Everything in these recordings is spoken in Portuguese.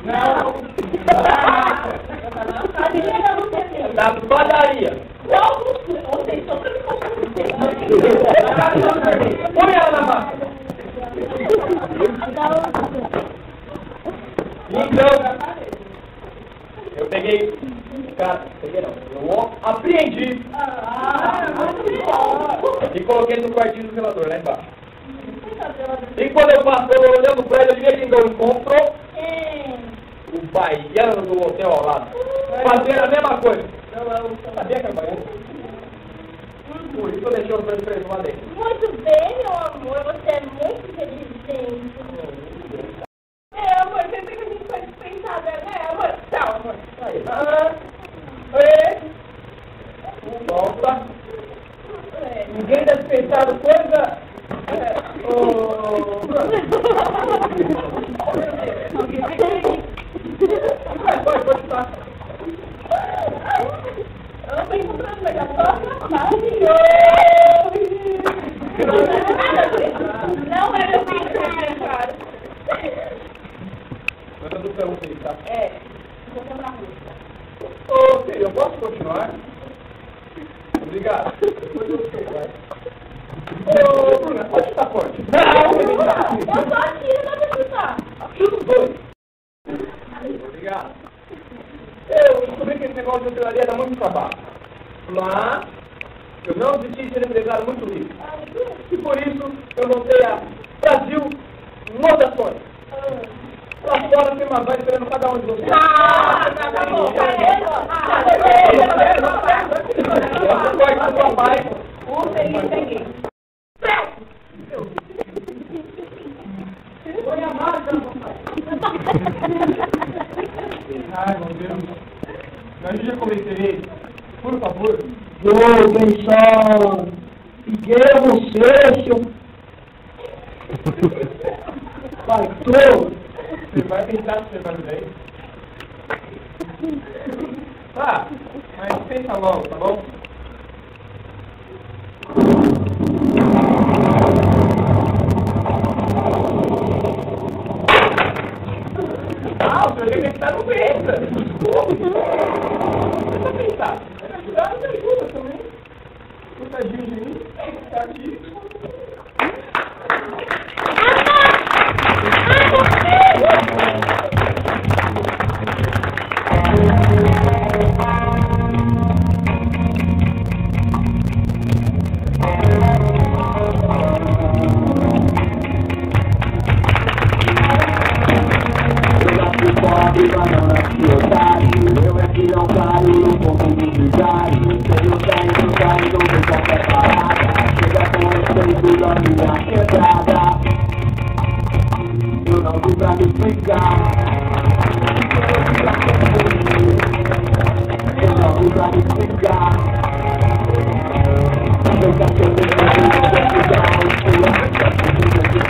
Não. Da padaria. Não, vocês estão pra me contar. Põe ela na massa. Então, eu peguei, cara, peguei não, eu apreendi e coloquei no quartinho do zelador, lá embaixo. E quando eu passei olhando pra ele, eu vi quem eu encontrou o baiano do hotel ao lado, fazendo a mesma coisa. Eu sabia que era baiano. Por isso eu deixei os dois presos lá dentro. Muito bem, meu amor, você é muito inteligente. Amor, sempre que a gente foi dispensada, né, amor? Tchau, amor. Aí. Volta. Ninguém tá dispensado coisa. Pode estar. Eu não tô encontrando, mas já tô atrasada. Não é meu filho, claro. Mas eu tô perguntando, tá? É, vou comprar música. Ô, filho, eu posso continuar? Obrigado. Depois eu sei, vai. Ô, Bruna, pode estar forte. Eu tô aqui, não dá pra escutar. Chuta os dois. Obrigado. Eu descobri que esse negócio de hotelaria dá muito trabalho. Mas eu não desisti de ser empresário muito rico. E por isso eu montei a Brasil Lotações. Lá fora tem uma vaga esperando cada um de vocês. Tá bom, Você pode com sua pai. peguei. Põe a marca, papai. Ai, meu Deus. Me ajude a cometer. Por favor. Ô, atenção! Figueira, você, seu... Pastor! Você vai tentar se levar daí? Tá, mas pensa logo, tá bom? Ah, o senhor tem que estar no peito. Deixa eu pensar. Vai me ajudar, me ajuda também. Um tadinho de mim, tá aqui. Eu é que não caio no ponto do vigário. Tenho sangue no carro, não tem qualquer parada. Chega com respeito da minha entrada. Eu não vim pra me explicar. Eu não vim pra me explicar. Veja que eu tenho que estudar o estilo.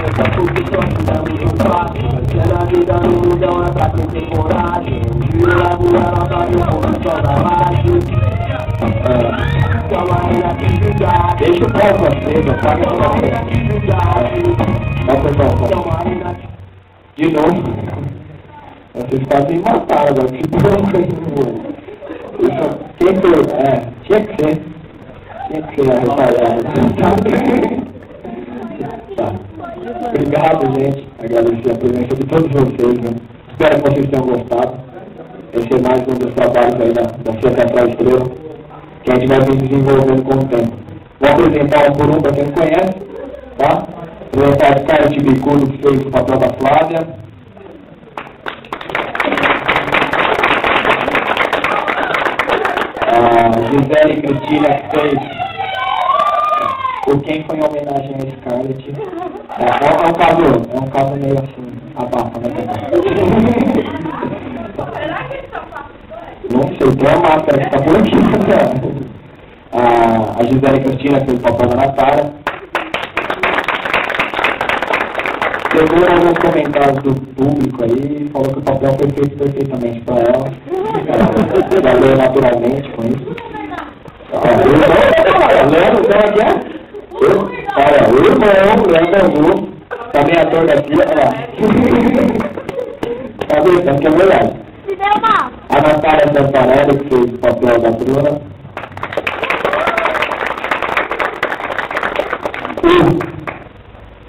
Essa posição que dá muito fácil. Se a vida no mundão é pra quem tem coragem. E eu levo ela pra ver como só da laje. Toma aí na atividade. Deixa o pau aceso, apaga a atividade. Toma aí na atividade. De novo. Vocês quase me mataram agora. Que tinha que ser. Tinha que ser retalhado. Tá. Obrigado, gente. Agradecer a presença de todos vocês, né? Espero que vocês tenham gostado. Esse é mais um dos trabalhos aí da Cia Teatral Estrela, que a gente vai vir desenvolvendo com o tempo. Vou apresentar um por um para quem não conhece, tá? Apresentar a Scarlett Tibicudo, que fez o papel da Flávia. A Gisele Cristina, que fez o Quem foi em homenagem a Scarlett. É um caso meio assim, abafa, né? Será que ele tá passando? Não sei, tem uma máscara que tá por aqui. A Gisele Cristina fez o papel da Natália. Pegou alguns comentários do público aí e falou que o papel foi feito perfeitamente para ela. Ela leu naturalmente com isso. Leandro, então aqui é? Olha, o irmão, Leandro Azul, também ator da Cia, olha lá. acreditando que é verdade. Se deu mal. A Natália Santarelli, que fez o papel da Bruna. O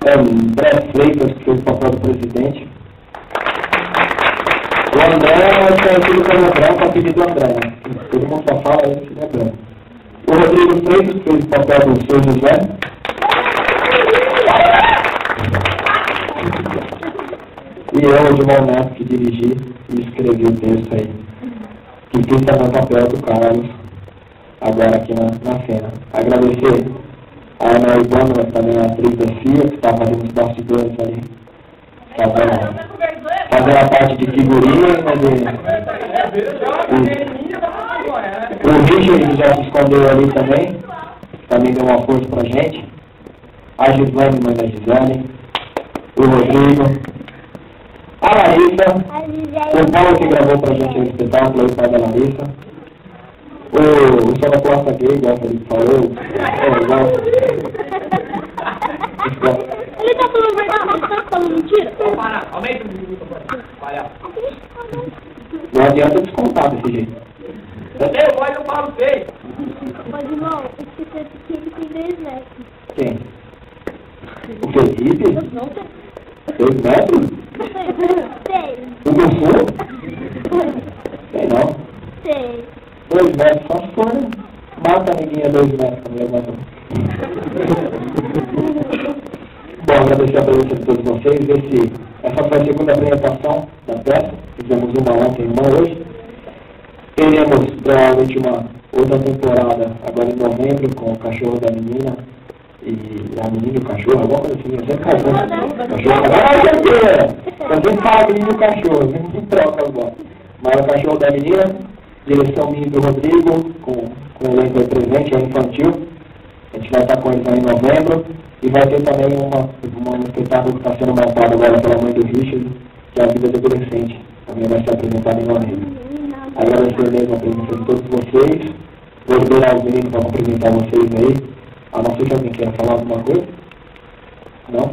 André Freitas, que fez o papel do presidente. O André é conhecido como Branco, apelido André, né? Todo mundo só fala ele que é branco. O Rodrigo Freitas, que fez o papel do Seu José. E eu, Edmond Neto, que dirigi e escrevi o texto aí. Que fiz também o papel do Carlos, agora aqui na cena. Agradecer a Ana Urbana, também a atriz da CIA, que está fazendo os bastidores ali. Fazendo a parte de figurinha, o Richard já se escondeu ali também deu uma força pra gente. A Gislane, mãe da Gisele. O Rodrigo. A Larissa. O Paulo que gravou pra gente o espetáculo, o pai da Larissa. O Só da Costa Gay, igual o Felipe falou. Ele tá falando verdade, ele tá falando mentira? Para, aumenta o minuto para Não adianta descontar desse jeito. Eu olho para o peito. Mas, irmão, esqueci que ele tem 10 metros. Quem? O Felipe? Não sei. 2 metros? Sei. O Gussu? Sei não. Sei. 2 metros, só se for, né? Mata a amiguinha 2 metros também, Bom, agradecer a presença de todos vocês. Essa foi a segunda apresentação da peça. Fizemos uma ontem e uma hoje. Teremos provavelmente uma outra temporada agora em novembro com o Cachorro da Menina. E a menina e o cachorro, alguma coisa assim, eu sempre cachorro. Eu sempre falo menino e o cachorro, eu sempre troco as bolas. Mas o Cachorro da Menina, direção minha do Rodrigo, com o elenco aí presente, é infantil. A gente vai estar com eles aí em novembro. E vai ter também um espetáculo que está sendo montado agora pela mãe do Richard, que é a Vida do Adolescente. Também vai ser apresentado em novembro. Agradecer mesmo a presença de todos vocês. Vou liberar os meninos para cumprimentar vocês aí. A não ser que alguém queira falar alguma coisa? Não?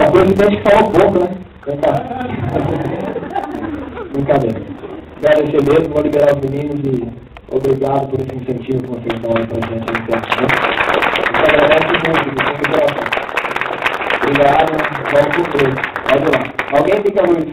O presidente falou pouco, né? Brincadeira. Agradecer mesmo, vou liberar os meninos e obrigado por esse incentivo que vocês dão aí pra gente no teatro. Muito agradece muito, de coração. Obrigado, vamos pro treino. Pode ir lá. Alguém fica muito.